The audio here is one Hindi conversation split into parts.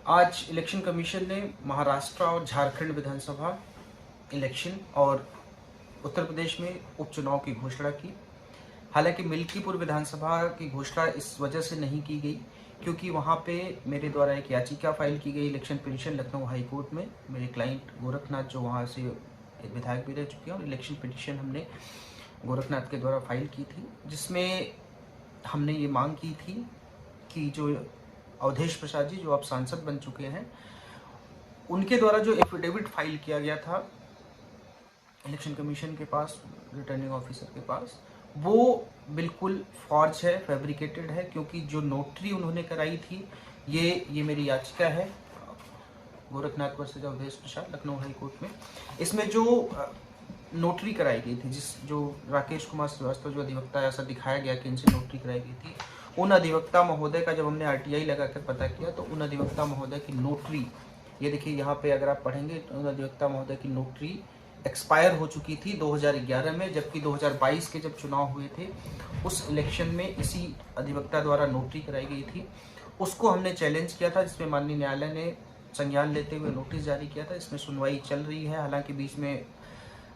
आज इलेक्शन कमीशन ने महाराष्ट्र और झारखंड विधानसभा इलेक्शन और उत्तर प्रदेश में उपचुनाव की घोषणा की। हालांकि मिल्कीपुर विधानसभा की घोषणा इस वजह से नहीं की गई क्योंकि वहां पे मेरे द्वारा एक याचिका फाइल की गई election petition Lucknow high court में। मेरे क्लाइंट गोरखनाथ जो वहां से एक विधायक भी रह चुके हैं, और इलेक्शन पिटीशन हमने गोरखनाथ के द्वारा फाइल की थी, जिसमें हमने ये मांग की थी कि जो अवधेश प्रसाद जी जो अब सांसद बन चुके हैं, उनके द्वारा जो एफिडेविट फाइल किया गया था इलेक्शन कमीशन के पास, रिटर्निंग ऑफिसर के पास, वो बिल्कुल फॉर्ज है, फैब्रिकेटेड है। क्योंकि जो नोटरी उन्होंने कराई थी, ये मेरी याचिका है Gorakhnath versus Awadhesh Prasad Lucknow high court में। इसमें जो नोटरी कराई गई थी, जो राकेश कुमार श्रीवास्तव जो अधिवक्ता, ऐसा दिखाया गया कि इनसे नोटरी कराई गई थी, उन अधिवक्ता महोदय का जब हमने आरटीआई लगाकर पता किया तो उन अधिवक्ता महोदय की नोटरी, ये देखिए यहाँ पे अगर आप पढ़ेंगे, उन अधिवक्ता महोदय की नोटरी एक्सपायर हो चुकी थी 2011 में, जबकि 2022 के जब चुनाव हुए थे उस इलेक्शन में इसी अधिवक्ता द्वारा नोटरी कराई गई थी। उसको हमने चैलेंज किया था, जिसमें माननीय न्यायालय ने संज्ञान लेते हुए नोटिस जारी किया था। इसमें सुनवाई चल रही है। हालांकि बीच में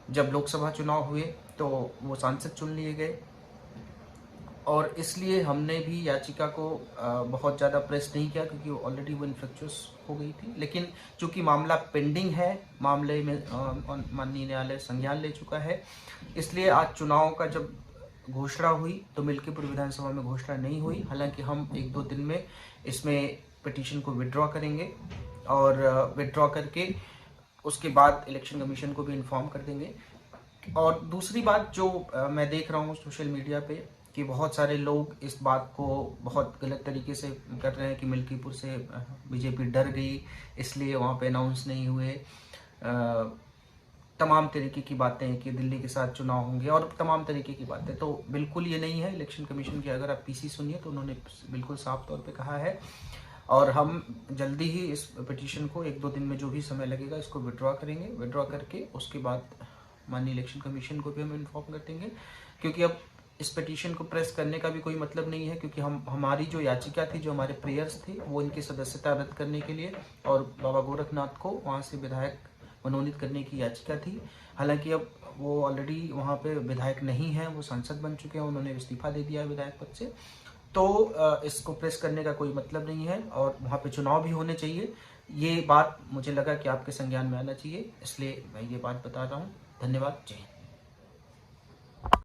जब लोकसभा चुनाव हुए तो वो सांसद चुन लिए गए, और इसलिए हमने भी याचिका को बहुत ज़्यादा प्रेस नहीं किया क्योंकि ऑलरेडी वो इन्फ्लेक्चुअस हो गई थी। लेकिन चूंकि मामला पेंडिंग है, मामले में माननीय न्यायालय संज्ञान ले चुका है, इसलिए आज चुनाव का जब घोषणा हुई तो मिल्कीपुर विधानसभा में घोषणा नहीं हुई। हालांकि हम 1-2 दिन में इसमें पिटीशन को विड्रॉ करेंगे, और विड्रॉ करके उसके बाद इलेक्शन कमीशन को भी इन्फॉर्म कर देंगे। और दूसरी बात जो मैं देख रहा हूँ सोशल मीडिया पे कि बहुत सारे लोग इस बात को बहुत गलत तरीके से कर रहे हैं कि मिल्कीपुर से बीजेपी डर गई इसलिए वहाँ पे अनाउंस नहीं हुए, तमाम तरीके की बातें कि दिल्ली के साथ चुनाव होंगे और तमाम तरीके की बातें। तो बिल्कुल ये नहीं है। इलेक्शन कमीशन की अगर आप पीसी सुनिए तो उन्होंने बिल्कुल साफ तौर पे कहा है, और हम जल्दी ही इस पिटीशन को 1-2 दिन में जो भी समय लगेगा इसको विड्रॉ करेंगे। विड्रॉ करके उसके बाद माननीय इलेक्शन कमीशन को भी हम इन्फॉर्म कर देंगे, क्योंकि अब इस पिटीशन को प्रेस करने का भी कोई मतलब नहीं है, क्योंकि हमारी जो याचिका थी, जो हमारे प्रेयर्स थे, वो इनकी सदस्यता रद्द करने के लिए और बाबा गोरखनाथ को वहाँ से विधायक मनोनीत करने की याचिका थी। हालांकि अब वो ऑलरेडी वहाँ पे विधायक नहीं है, वो सांसद बन चुके हैं, उन्होंने इस्तीफा दे दिया है विधायक पद से। तो इसको प्रेस करने का कोई मतलब नहीं है, और वहाँ पे चुनाव भी होने चाहिए। ये बात मुझे लगा कि आपके संज्ञान में आना चाहिए, इसलिए मैं ये बात बता रहा हूँ। धन्यवाद। जय हिंद।